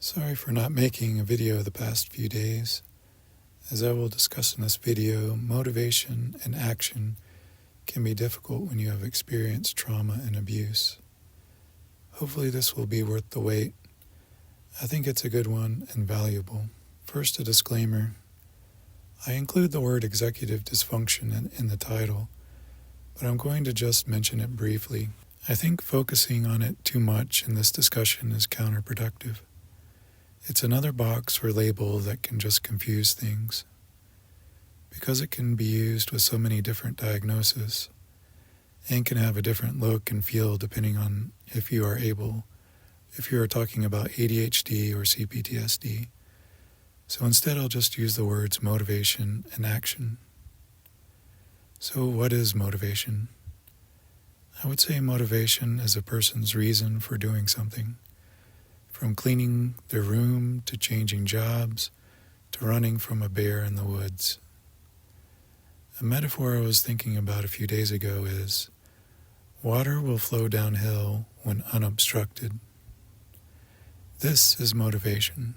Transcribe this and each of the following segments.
Sorry for not making a video the past few days. As I will discuss in this video, motivation and action can be difficult when you have experienced trauma and abuse. Hopefully this will be worth the wait. I think it's a good one and valuable. First, a disclaimer. I include the word executive dysfunction in the title, but I'm going to just mention it briefly. I think focusing on it too much in this discussion is counterproductive. It's another box or label that can just confuse things. Because it can be used with so many different diagnoses and can have a different look and feel depending on if you are talking about ADHD or CPTSD. So instead I'll just use the words motivation and action. So what is motivation? I would say motivation is a person's reason for doing something. From cleaning their room, to changing jobs, to running from a bear in the woods. A metaphor I was thinking about a few days ago is, water will flow downhill when unobstructed. This is motivation.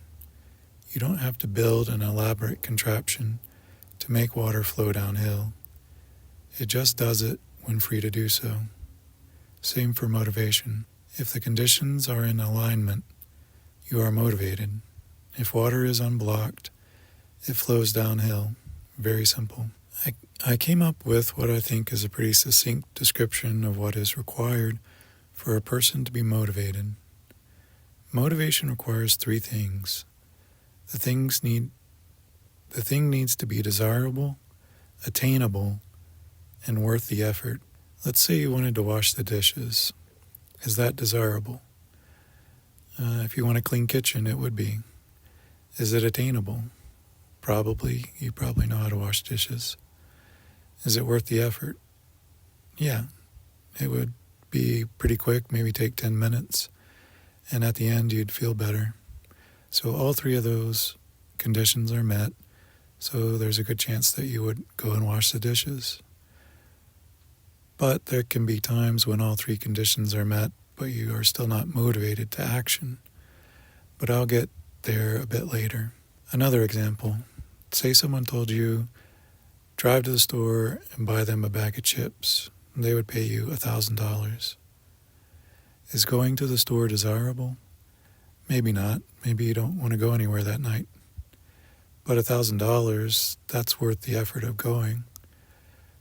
You don't have to build an elaborate contraption to make water flow downhill. It just does it when free to do so. Same for motivation. If the conditions are in alignment, you are motivated. If water is unblocked, it flows downhill. Very simple. I came up with what I think is a pretty succinct description of what is required for a person to be motivated. Motivation requires three things. The thing needs to be desirable, attainable, and worth the effort. Let's say you wanted to wash the dishes. Is that desirable? If you want a clean kitchen, it would be. Is it attainable? Probably. You probably know how to wash dishes. Is it worth the effort? Yeah. It would be pretty quick, maybe take 10 minutes. And at the end, you'd feel better. So all three of those conditions are met. So there's a good chance that you would go and wash the dishes. But there can be times when all three conditions are met, but you are still not motivated to action. But I'll get there a bit later. Another example. Say someone told you, drive to the store and buy them a bag of chips. And they would pay you $1,000. Is going to the store desirable? Maybe not. Maybe you don't want to go anywhere that night. But $1,000, that's worth the effort of going.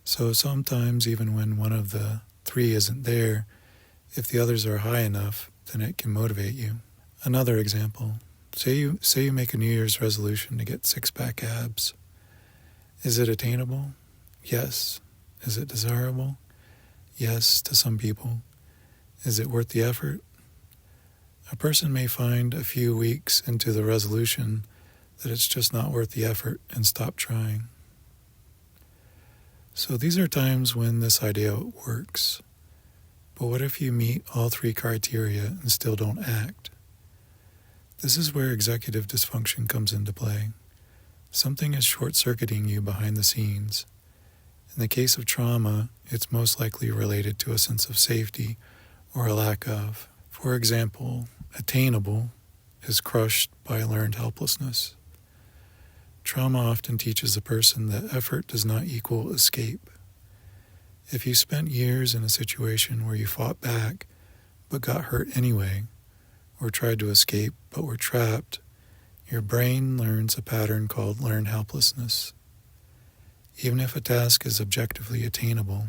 So sometimes even when one of the three isn't there, if the others are high enough, then it can motivate you. Another example. Say you make a New Year's resolution to get six-pack abs. Is it attainable? Yes. Is it desirable? Yes, to some people. Is it worth the effort? A person may find a few weeks into the resolution that it's just not worth the effort and stop trying. So these are times when this idea works. But what if you meet all three criteria and still don't act? This is where executive dysfunction comes into play. Something is short-circuiting you behind the scenes. In the case of trauma, it's most likely related to a sense of safety or a lack of. For example, attainable is crushed by learned helplessness. Trauma often teaches a person that effort does not equal escape. If you spent years in a situation where you fought back but got hurt anyway, or tried to escape but were trapped, your brain learns a pattern called learned helplessness. Even if a task is objectively attainable.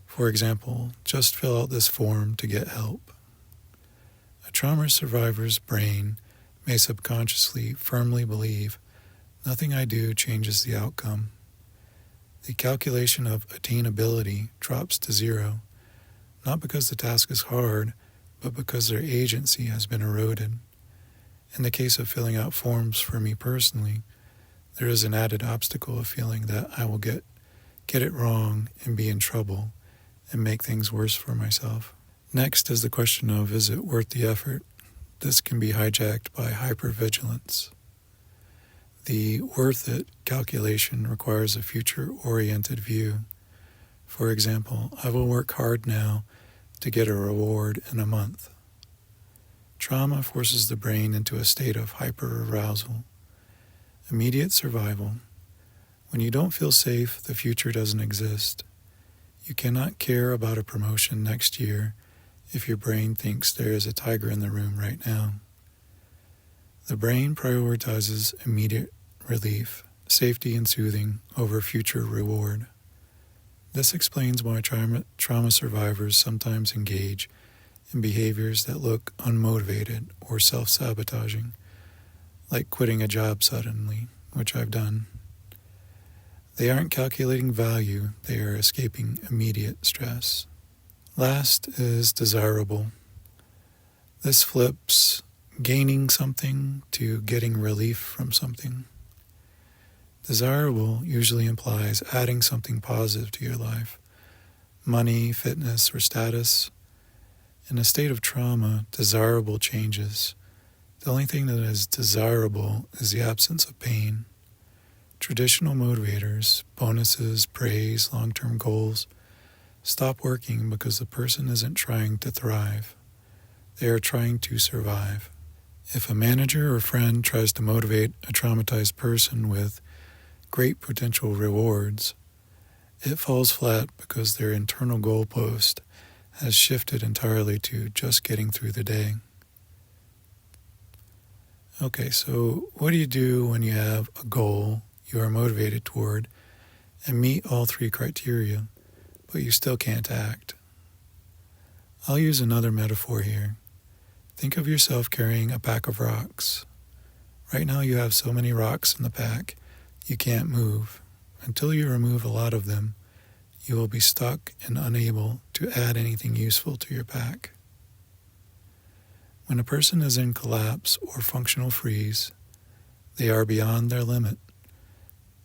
For example, just fill out this form to get help. A trauma survivor's brain may subconsciously firmly believe nothing I do changes the outcome. The calculation of attainability drops to zero, not because the task is hard, but because their agency has been eroded. In the case of filling out forms for me personally, there is an added obstacle of feeling that I will get it wrong and be in trouble and make things worse for myself. Next is the question of, is it worth the effort? This can be hijacked by hypervigilance. The worth it calculation requires a future-oriented view. For example, I will work hard now to get a reward in a month. Trauma forces the brain into a state of hyperarousal, immediate survival. When you don't feel safe, the future doesn't exist. You cannot care about a promotion next year if your brain thinks there is a tiger in the room right now. The brain prioritizes immediate relief, safety and soothing over future reward. This explains why trauma survivors sometimes engage in behaviors that look unmotivated or self-sabotaging, like quitting a job suddenly, which I've done. They aren't calculating value, they are escaping immediate stress. Last is desirable. This flips gaining something to getting relief from something. Desirable usually implies adding something positive to your life, money, fitness, or status. In a state of trauma, desirable changes. The only thing that is desirable is the absence of pain. Traditional motivators, bonuses, praise, long-term goals, stop working because the person isn't trying to thrive. They are trying to survive. If a manager or friend tries to motivate a traumatized person with great potential rewards, it falls flat because their internal goalpost has shifted entirely to just getting through the day. Okay, so what do you do when you have a goal you are motivated toward and meet all three criteria, but you still can't act? I'll use another metaphor here. Think of yourself carrying a pack of rocks. Right now you have so many rocks in the pack, you can't move. Until you remove a lot of them, you will be stuck and unable to add anything useful to your pack. When a person is in collapse or functional freeze, they are beyond their limit.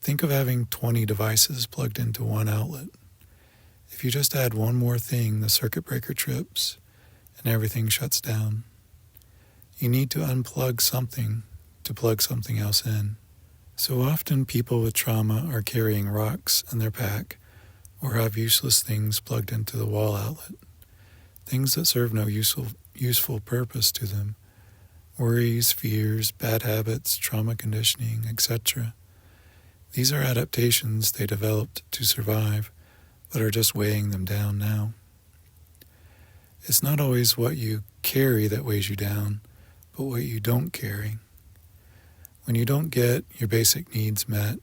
Think of having 20 devices plugged into one outlet. If you just add one more thing, the circuit breaker trips and everything shuts down. You need to unplug something to plug something else in. So often people with trauma are carrying rocks in their pack or have useless things plugged into the wall outlet, things that serve no useful purpose to them, worries, fears, bad habits, trauma conditioning, etc. These are adaptations they developed to survive, but are just weighing them down now. It's not always what you carry that weighs you down, but what you don't carry. When you don't get your basic needs met,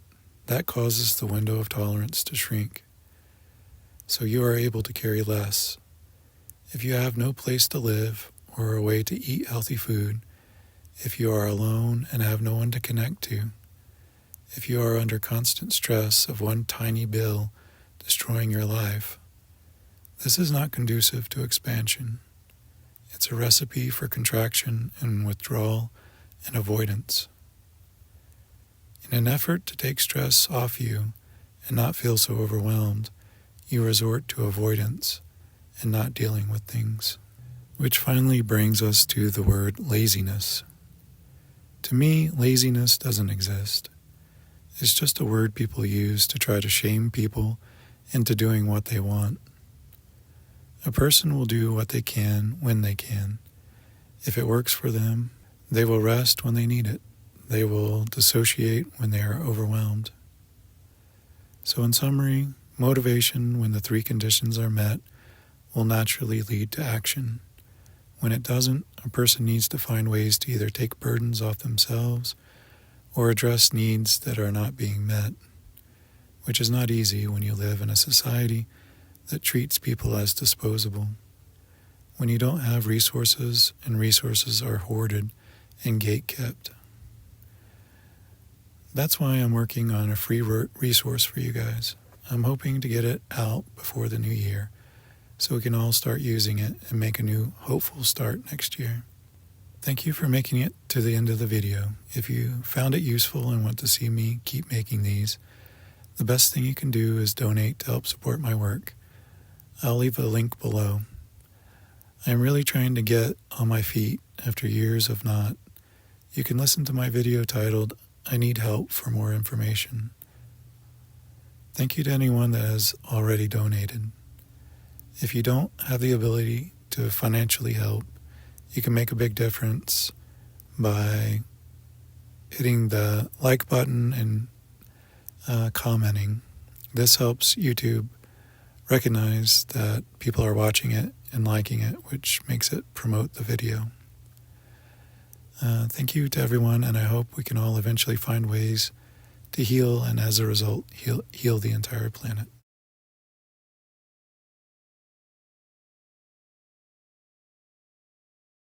that causes the window of tolerance to shrink. So you are able to carry less. If you have no place to live or a way to eat healthy food, if you are alone and have no one to connect to, if you are under constant stress of one tiny bill destroying your life, this is not conducive to expansion. It's a recipe for contraction and withdrawal and avoidance. In an effort to take stress off you and not feel so overwhelmed, you resort to avoidance and not dealing with things. Which finally brings us to the word laziness. To me, laziness doesn't exist. It's just a word people use to try to shame people into doing what they want. A person will do what they can when they can. If it works for them, they will rest when they need it. They will dissociate when they are overwhelmed. So in summary, motivation when the three conditions are met will naturally lead to action. When it doesn't, a person needs to find ways to either take burdens off themselves or address needs that are not being met, which is not easy when you live in a society that treats people as disposable. When you don't have resources and resources are hoarded and gate-kept. That's why I'm working on a free resource for you guys. I'm hoping to get it out before the new year so we can all start using it and make a new hopeful start next year. Thank you for making it to the end of the video. If you found it useful and want to see me keep making these, the best thing you can do is donate to help support my work. I'll leave a link below. I'm really trying to get on my feet after years of not. You can listen to my video titled, I Need Help for more information. Thank you to anyone that has already donated. If you don't have the ability to financially help, You can make a big difference by hitting the like button and commenting. This helps YouTube recognize that people are watching it and liking it, which makes it promote the video. Thank you to everyone, and I hope we can all eventually find ways to heal and as a result heal the entire planet.